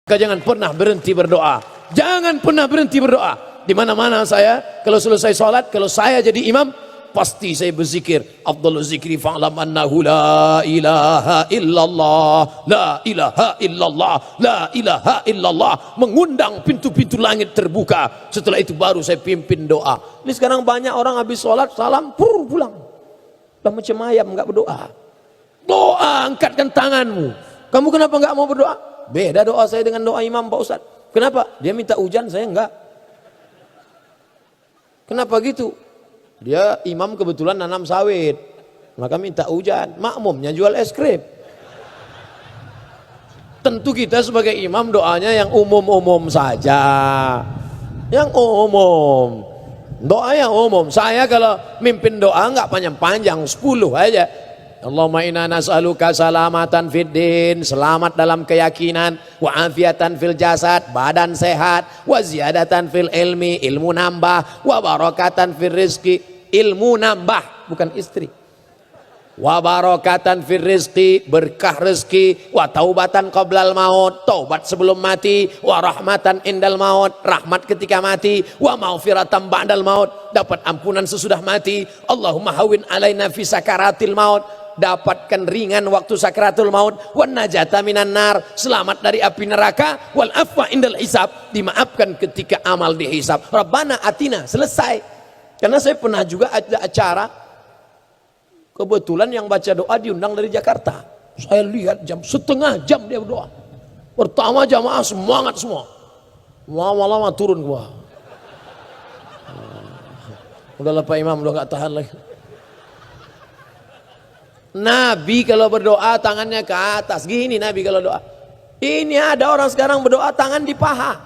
Jangan pernah berhenti berdoa. Jangan pernah berhenti berdoa. Di mana-mana saya, kalau selesai sholat, kalau saya jadi imam, pasti saya berzikir. Afdhalul zikri fa'lam annahu la ilaha illallah, la ilaha illallah, la ilaha illallah. Mengundang pintu-pintu langit terbuka. Setelah itu baru saya pimpin doa. Ini sekarang banyak orang habis sholat, salam, pulang. Lah macam ayam enggak berdoa. Doa, angkatkan tanganmu. Kamu kenapa enggak mau berdoa? Beda doa saya dengan doa imam Pak Ustadz. Kenapa? Dia minta hujan, saya enggak. Kenapa gitu? Dia imam kebetulan nanam sawit, maka minta hujan. Makmumnya jual es krim. Tentu kita sebagai imam doanya yang umum-umum saja. Yang umum. Doa yang umum. Saya kalau mimpin doa enggak panjang-panjang, 10 aja. Allahumma inna nas'aluka salamatan fid din, selamat dalam keyakinan, wa afiatan fil jasad, badan sehat, wa ziyadatan fil ilmi, ilmu nambah, wa barakatan fil rizki, ilmu nambah, bukan istri. Wa barakatan fil rizki, berkah rezeki, wa taubatan qablal maut, taubat sebelum mati, wa rahmatan indal maut, rahmat ketika mati, wa maghfiratan ba'dal maut, dapat ampunan sesudah mati. Allahumma hawin alaina fi sakaratil maut, dapatkan ringan waktu sakratul maut, wan najata minan nar, selamat dari api neraka, wal afwa indal hisab, dimaafkan ketika amal dihisab. Rabbana atina, selesai. Karena saya pernah juga ada acara, kebetulan yang baca doa diundang dari Jakarta. Saya lihat setengah jam dia berdoa. Pertama jamaah semangat semua, lama-lama turun gua. Udahlah Pak Imam, udah gak tahan lagi. Nabi kalau berdoa tangannya ke atas, gini Nabi kalau doa. Ini ada orang sekarang berdoa tangan di paha.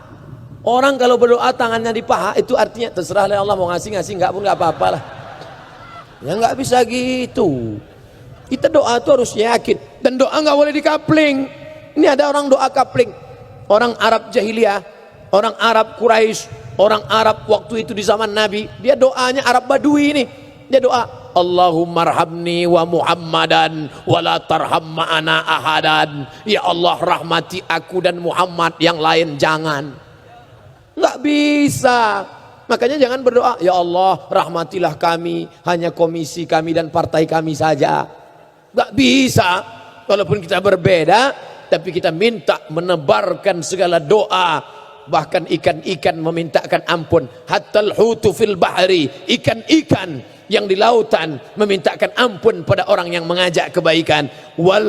Orang kalau berdoa tangannya di paha, itu artinya terserah Allah mau ngasih nggak pun nggak apa-apa lah. Ya nggak bisa gitu. Kita doa tuh harus yakin, dan doa nggak boleh dikapling. Ini ada orang doa kapling. Orang Arab jahiliyah, orang Arab Quraisy, orang Arab waktu itu di zaman Nabi, dia doanya Arab Badui ini. Dia doa, Allahumma arhamni wa Muhammadan wa la tarham ma'ana ahadan. Ya Allah, rahmati aku dan Muhammad, yang lain jangan. Nggak bisa. Makanya jangan berdoa, ya Allah rahmatilah kami, hanya komisi kami dan partai kami saja. Nggak bisa. Walaupun kita berbeda, tapi kita minta menebarkan segala doa. Bahkan ikan-ikan memintakan ampun. Hattal hutu fil bahri, ikan-ikan yang di lautan memintakan ampun pada orang yang mengajak kebaikan. Wal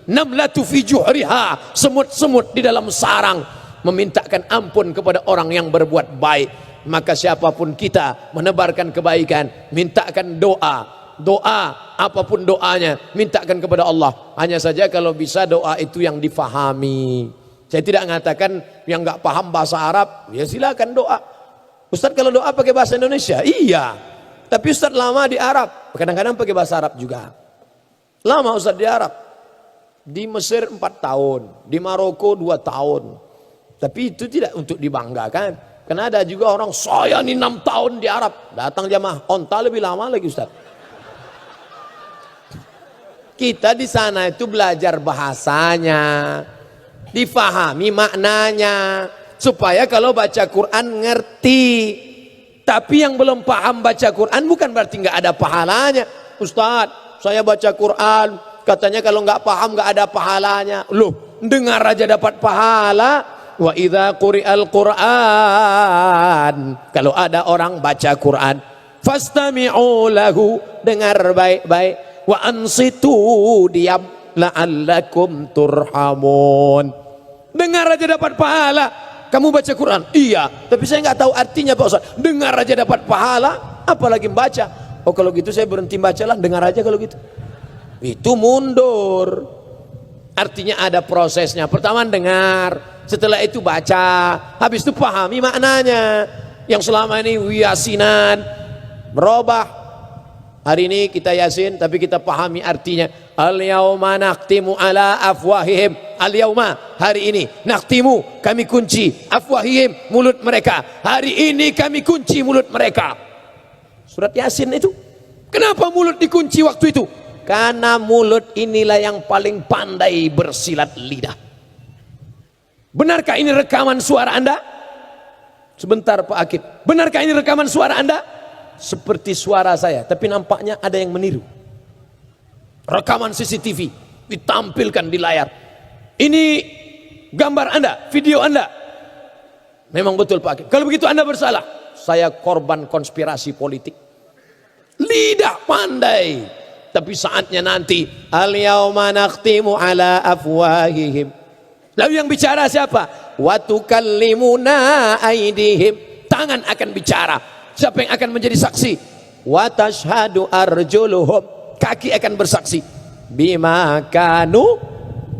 namlatu fi juhriha, semut-semut di dalam sarang memintakan ampun kepada orang yang berbuat baik. Maka siapapun kita menebarkan kebaikan, mintakan doa apapun doanya, mintakan kepada Allah. Hanya saja kalau bisa doa itu yang difahami. Saya tidak mengatakan yang nggak paham bahasa Arab, ya silakan doa. Ustadz kalau doa pakai bahasa Indonesia, iya. Tapi Ustadz lama di Arab, kadang-kadang pakai bahasa Arab juga. Lama Ustadz di Arab. Di Mesir 4 tahun, di Maroko 2 tahun. Tapi itu tidak untuk dibanggakan. Karena ada juga orang, saya ini 6 tahun di Arab. Datang jamaah, onta lebih lama lagi Ustadz. Kita di sana itu belajar bahasanya, difahami maknanya, supaya kalau baca Quran ngerti. Tapi yang belum paham baca Quran bukan berarti nggak ada pahalanya. Ustadz, saya baca Quran, katanya kalau nggak paham nggak ada pahalanya. Loh, dengar aja dapat pahala. Wa idza quri'al Quran, kalau ada orang baca Quran, fastami'u lahu, dengar baik-baik. Wa ansitu, diam, la'allakum turhamun. Dengar aja dapat pahala. Kamu baca Quran? Iya, tapi saya nggak tahu artinya Pak Ustaz. Dengar aja dapat pahala, apalagi baca. Oh kalau gitu saya berhenti baca lah, dengar aja kalau gitu. Itu mundur. Artinya ada prosesnya. Pertama dengar, setelah itu baca, habis itu pahami maknanya. Yang selama ini yasinan berubah. Hari ini kita yasin tapi kita pahami artinya. Al-yauma naqtimu ala afwahihim. Al-yauma, hari ini, naqtimu, kami kunci, afwahihim, mulut mereka. Hari ini kami kunci mulut mereka. Surat Yasin itu. Kenapa mulut dikunci waktu itu? Karena mulut inilah yang paling pandai bersilat lidah. Benarkah ini rekaman suara Anda? Sebentar Pak Akib. Benarkah ini rekaman suara Anda? Seperti suara saya, tapi nampaknya ada yang meniru. Rekaman CCTV ditampilkan di layar. Ini gambar Anda, video Anda. Memang betul Pak Akib. Kalau begitu Anda bersalah. Saya korban konspirasi politik. Lidah pandai. Tapi saatnya nanti, al-yauma nakhtimu ala afwahihim. Lalu yang bicara siapa? Wa tukallimuna aydihim. Tangan akan bicara. Siapa yang akan menjadi saksi? Wa tashhadu arjuluhum. Kaki akan bersaksi. Bima kanu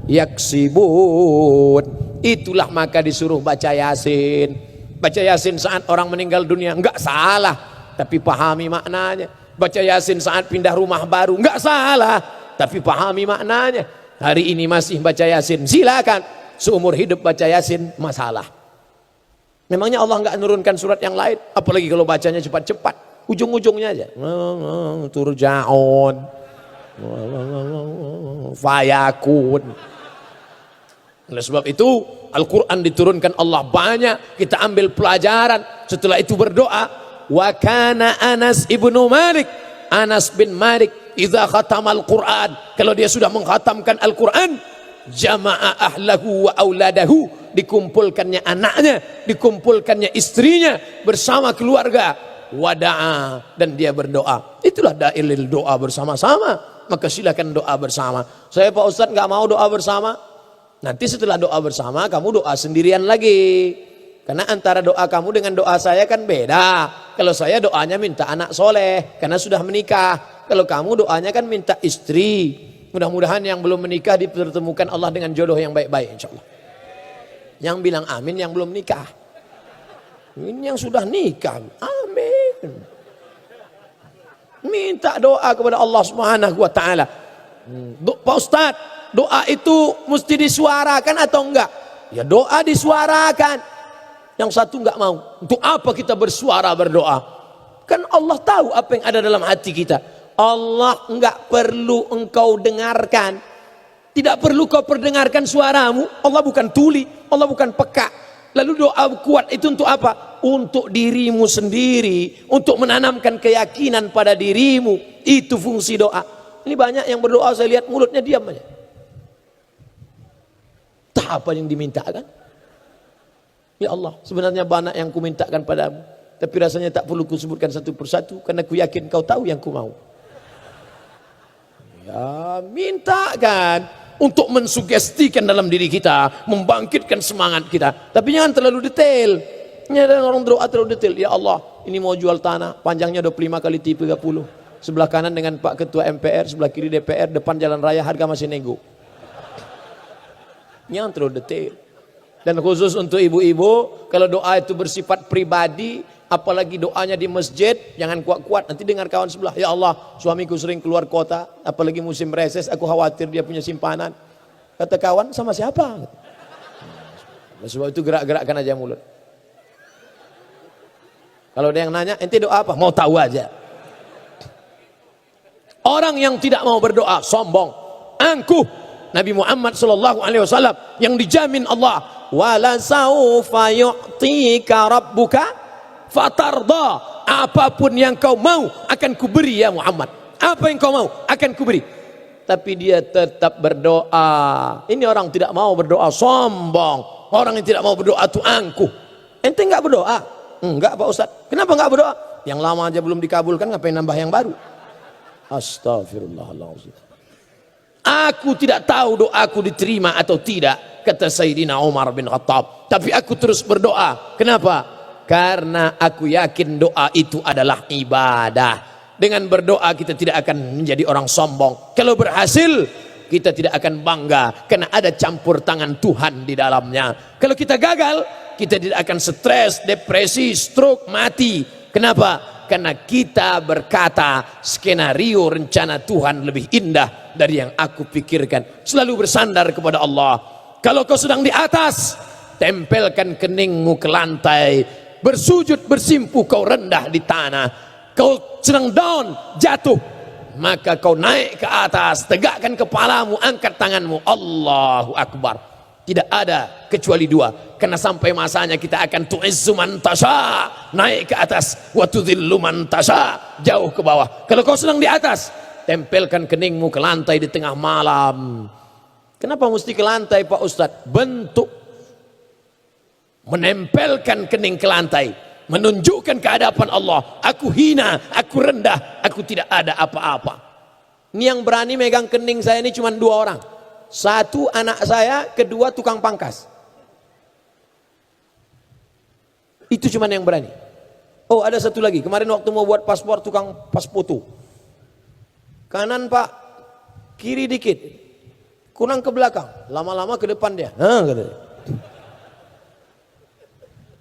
yaksibun. Itulah maka disuruh baca Yasin. Baca Yasin saat orang meninggal dunia enggak salah, tapi pahami maknanya. Baca Yasin saat pindah rumah baru enggak salah, tapi pahami maknanya. Hari ini masih baca Yasin, silakan. Seumur hidup baca Yasin, masalah. Memangnya Allah enggak menurunkan surat yang lain? Apalagi kalau bacanya cepat-cepat, ujung-ujungnya aja. Turja'un, fayakun. Oleh sebab itu Al-Quran diturunkan Allah banyak, kita ambil pelajaran. Setelah itu berdoa. Wa kana Anas ibnu Malik, Anas bin Malik, idza khatamal Quran, kalau dia sudah mengkhatamkan Al-Quran, jama'a ahlahu wa auladahu, dikumpulkannya anaknya, dikumpulkannya istrinya bersama keluarga. Wada'a, dan dia berdoa. Itulah dalil doa bersama-sama. Maka silakan doa bersama. Saya Pak Ustadz nggak mau doa bersama. Nanti setelah doa bersama kamu doa sendirian lagi. Karena antara doa kamu dengan doa saya kan beda. Kalau saya doanya minta anak soleh karena sudah menikah. Kalau kamu doanya kan minta istri. Mudah-mudahan yang belum menikah dipertemukan Allah dengan jodoh yang baik-baik insya Allah. Yang bilang amin yang belum nikah. Ini yang sudah nikah. Amin. Minta doa kepada Allah Subhanahu wa taala. Pak Ustadz, doa itu mesti disuarakan atau enggak? Ya doa disuarakan. Yang satu enggak mau. Untuk apa kita bersuara berdoa? Kan Allah tahu apa yang ada dalam hati kita. Allah enggak perlu engkau dengarkan. Tidak perlu kau perdengarkan suaramu. Allah bukan tuli, Allah bukan peka. Lalu doa kuat itu untuk apa? Untuk dirimu sendiri, untuk menanamkan keyakinan pada dirimu. Itu fungsi doa. Ini banyak yang berdoa saya lihat mulutnya diam aja. Tak apa yang dimintakan. Ya Allah, sebenarnya banyak yang kumintakan padamu, tapi rasanya tak perlu kusebutkan satu persatu karena ku yakin kau tahu yang ku mau. Ya, mintakan untuk mensugestikan dalam diri kita, membangkitkan semangat kita. Tapi jangan terlalu detail. Ini ada orang doa terlalu detail. Ya Allah, ini mau jual tanah, panjangnya 25 kali 30. Sebelah kanan dengan Pak Ketua MPR, sebelah kiri DPR, depan jalan raya, harga masih nego. Jangan terlalu detail. Dan khusus untuk ibu-ibu, kalau doa itu bersifat pribadi, apalagi doanya di masjid, jangan kuat-kuat, nanti dengar kawan sebelah. Ya Allah, suamiku sering keluar kota, apalagi musim reses, aku khawatir dia punya simpanan. Kata kawan, sama siapa? Sebab itu gerak-gerakkan aja mulut. Kalau ada yang nanya, ente doa apa? Mau tahu aja. Orang yang tidak mau berdoa, sombong, angkuh. Nabi Muhammad SAW yang dijamin Allah, wala saufa yu'tika rabbuka fatarda, apapun yang kau mau akan kuberi ya Muhammad. Apa yang kau mau akan kuberi. Tapi dia tetap berdoa. Ini orang tidak mau berdoa, sombong. Orang yang tidak mau berdoa itu angkuh. Ente enggak berdoa? Enggak Pak Ustadz. Kenapa enggak berdoa? Yang lama aja belum dikabulkan, ngapain nambah yang baru? Astagfirullahaladzim. Aku tidak tahu doaku diterima atau tidak, kata Sayyidina Umar bin Khattab. Tapi aku terus berdoa. Kenapa? Karena aku yakin doa itu adalah ibadah. Dengan berdoa kita tidak akan menjadi orang sombong. Kalau berhasil, kita tidak akan bangga karena ada campur tangan Tuhan di dalamnya. Kalau kita gagal, kita tidak akan stres, depresi, stroke, mati. Kenapa? Karena kita berkata skenario rencana Tuhan lebih indah dari yang aku pikirkan. Selalu bersandar kepada Allah. Kalau kau sedang di atas, tempelkan keningmu ke lantai. Bersujud bersimpuh kau rendah di tanah. Kau sedang down, jatuh, maka kau naik ke atas, tegakkan kepalamu, angkat tanganmu, Allahu Akbar. Tidak ada kecuali dua. Karena sampai masanya kita akan tu'izzu man tasha, naik ke atas, wa tudhillu man tasha, jauh ke bawah. Kalau kau sedang di atas, tempelkan keningmu ke lantai di tengah malam. Kenapa mesti ke lantai Pak Ustadz? Bentuk menempelkan kening ke lantai, menunjukkan ke hadapan Allah, aku hina, aku rendah, aku tidak ada apa-apa. Ini yang berani megang kening saya ini cuma 2 orang. Satu anak saya, kedua tukang pangkas. Itu cuma yang berani. Oh, ada satu lagi. Kemarin waktu mau buat paspor, tukang pas foto. Kanan Pak, kiri dikit, kurang ke belakang, lama-lama ke depan dia.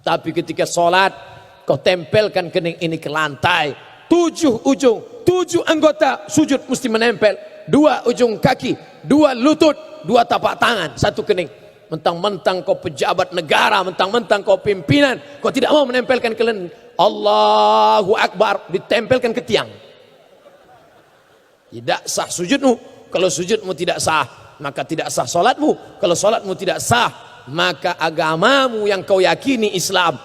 Tapi ketika sholat, kau tempelkan kening ini ke lantai. 7 ujung, 7 anggota sujud mesti menempel. 2 ujung kaki, 2 lutut, 2 tapak tangan, 1 kening. Mentang-mentang kau pejabat negara, mentang-mentang kau pimpinan, kau tidak mau menempelkan ke kening. Allahu Akbar, ditempelkan ke tiang. Tidak sah sujudmu. Kalau sujudmu tidak sah, maka tidak sah solatmu. Kalau solatmu tidak sah, maka agamamu yang kau yakini Islam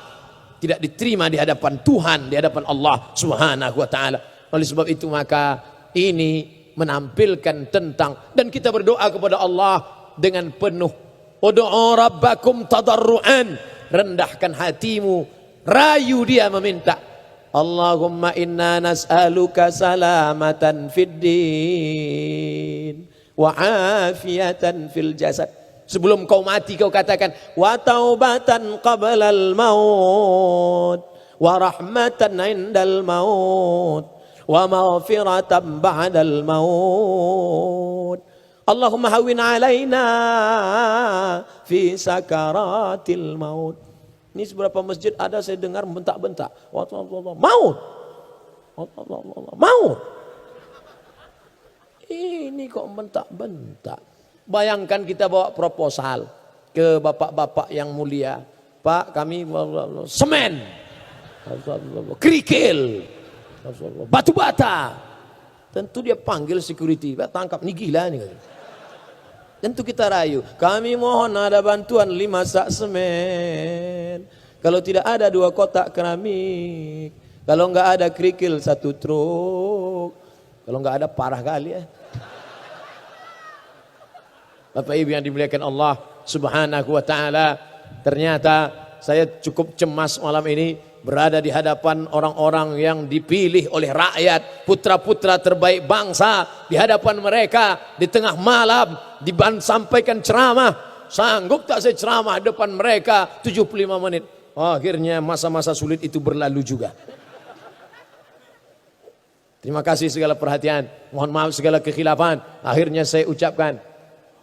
tidak diterima di hadapan Tuhan, di hadapan Allah Subhanahu wa ta'ala. Oleh sebab itu maka ini menampilkan tentang, dan kita berdoa kepada Allah dengan penuh, ud'u rabbakum tadarruan, rendahkan hatimu, rayu dia meminta. Allahumma inna nas'aluka salamatan fid din wa afiyatan fil jasad. Sebelum kau mati kau katakan wa taubatan qablal maut wa rahmatan indal maut wa maghfiratan ba'dal maut. Allahumma hawwin alaina fi sakaratil maut. Ini seberapa masjid ada saya dengar bentak-bentak. Maut. Maut. Ini kok bentak-bentak. Bayangkan kita bawa proposal ke bapak-bapak yang mulia. Pak, kami semen, kerikil, batu bata. Tentu dia panggil security, tangkap, nih gila nih. Tentu kita rayu, kami mohon ada bantuan 5 sak semen. Kalau tidak ada 2 kotak keramik. Kalau enggak ada kerikil 1 truk. Kalau enggak ada parah kali ya. Bapak Ibu yang dimuliakan Allah Subhanahu wa ta'ala, ternyata saya cukup cemas malam ini berada di hadapan orang-orang yang dipilih oleh rakyat, putra-putra terbaik bangsa, di hadapan mereka di tengah malam sampaikan ceramah. Sanggup tak saya ceramah depan mereka 75 menit? Akhirnya masa-masa sulit itu berlalu juga. Terima kasih segala perhatian, mohon maaf segala kekhilafan. Akhirnya saya ucapkan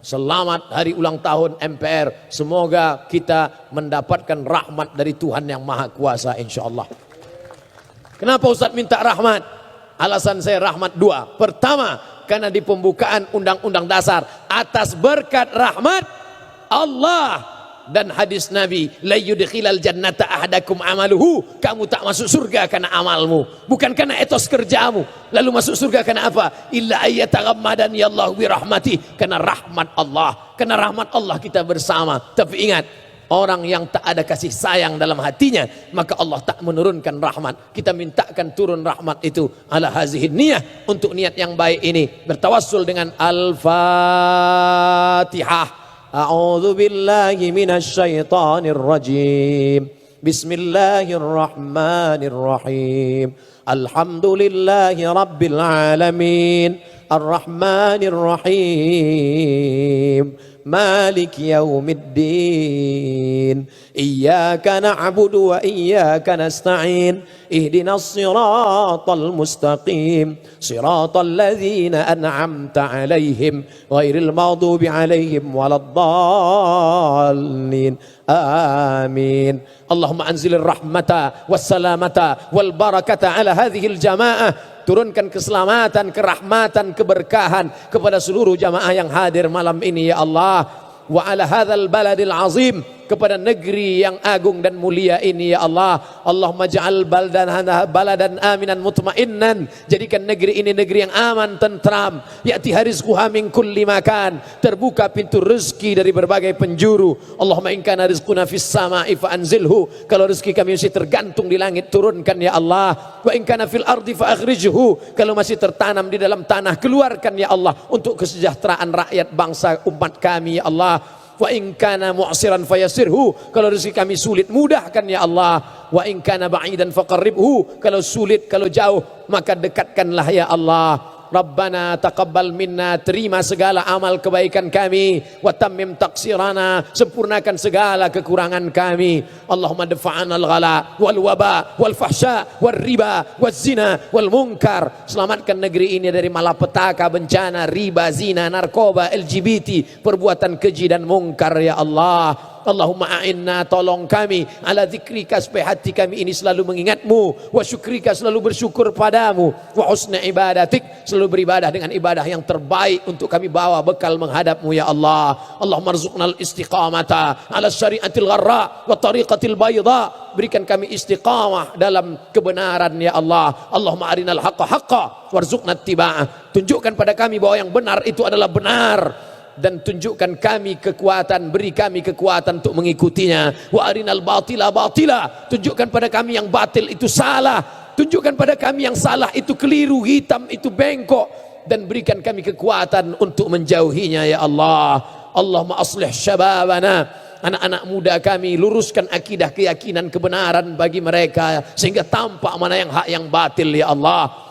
selamat hari ulang tahun MPR. Semoga kita mendapatkan rahmat dari Tuhan yang Maha Kuasa insyaallah. Kenapa Ustaz minta rahmat? Alasan saya rahmat 2. Pertama, karena di pembukaan Undang-Undang Dasar, atas berkat rahmat Allah dan hadis Nabi, la yudkhilal jannata ahadakum amaluhu, kamu tak masuk surga karena amalmu, bukan karena etos kerjamu. Lalu masuk surga karena apa? Illa ayyataghammadani Allah bi rahmati, karena rahmat Allah. Karena rahmat Allah kita bersama. Tapi ingat, orang yang tak ada kasih sayang dalam hatinya, maka Allah tak menurunkan rahmat. Kita mintakan turun rahmat itu ala hazihin niyah, untuk niat yang baik ini bertawassul dengan Al-Fatihah. A'udzu billahi minasy syaithanir rajim. Bismillahirrahmanirrahim. Alhamdulillahi rabbil alamin. Arrahmanir rahim. مالك يوم الدين إياك نعبد وإياك نستعين اهدنا الصراط المستقيم صراط الذين أنعمت عليهم غير المغضوب عليهم ولا الضالين آمين اللهم أنزل الرحمة والسلامة والبركة على هذه الجماعة. Turunkan keselamatan, kerahmatan, keberkahan kepada seluruh jamaah yang hadir malam ini ya Allah. Wa ala hadzal baladil azim kepada negeri yang agung dan mulia ini ya Allah. Allahumma ja'al baladan aminan mutmainnan, jadikan negeri ini negeri yang aman, tentram. Ya'tiha rizquha min kulli makan, terbuka pintu rezeki dari berbagai penjuru. Allahumma in kana rizquna fis sama'i fa anzilhu, kalau rezeki kami masih tergantung di langit, turunkan ya Allah. Wa in kana fil ardi fa akhrijhu, kalau masih tertanam di dalam tanah, keluarkan ya Allah, untuk kesejahteraan rakyat bangsa umat kami ya Allah. Wa in kana mu'siran fayasirhu, kalau rezeki kami sulit, mudahkan ya Allah. Wa in kana ba'idan faqarribhu, kalau sulit, kalau jauh, maka dekatkanlah ya Allah. Rabbana taqabbal minna, terima segala amal kebaikan kami. Wa tammim taqsirana, sempurnakan segala kekurangan kami. Allahumma dafa'ana al-ghala wal waba wal fahsya wal riba wal zina wal munkar, selamatkan negeri ini dari malapetaka, bencana, riba, zina, narkoba, LGBT, perbuatan keji dan mungkar ya Allah. Allahumma a'inna, tolong kami, ala zikrika, supaya hati kami ini selalu mengingatmu, wa syukrika, selalu bersyukur padamu, wa husna ibadatik, selalu beribadah dengan ibadah yang terbaik untuk kami bawa bekal menghadapmu ya Allah. Allahumma arzuqnal istiqamata ala syariatil gharra wa tariqatil bayda, berikan kami istiqamah dalam kebenaran ya Allah. Allahumma arinal haqqa haqqa warzuqna ittiba'ah, tunjukkan pada kami bahwa yang benar itu adalah benar, dan tunjukkan kami kekuatan, beri kami kekuatan untuk mengikutinya. Wa arinal batila batila, tunjukkan pada kami yang batil itu salah, tunjukkan pada kami yang salah itu keliru, hitam itu bengkok, dan berikan kami kekuatan untuk menjauhinya ya Allah. Allahumma aslih syababana, anak-anak muda kami, luruskan akidah, keyakinan, kebenaran bagi mereka, sehingga tampak mana yang hak yang batil ya Allah.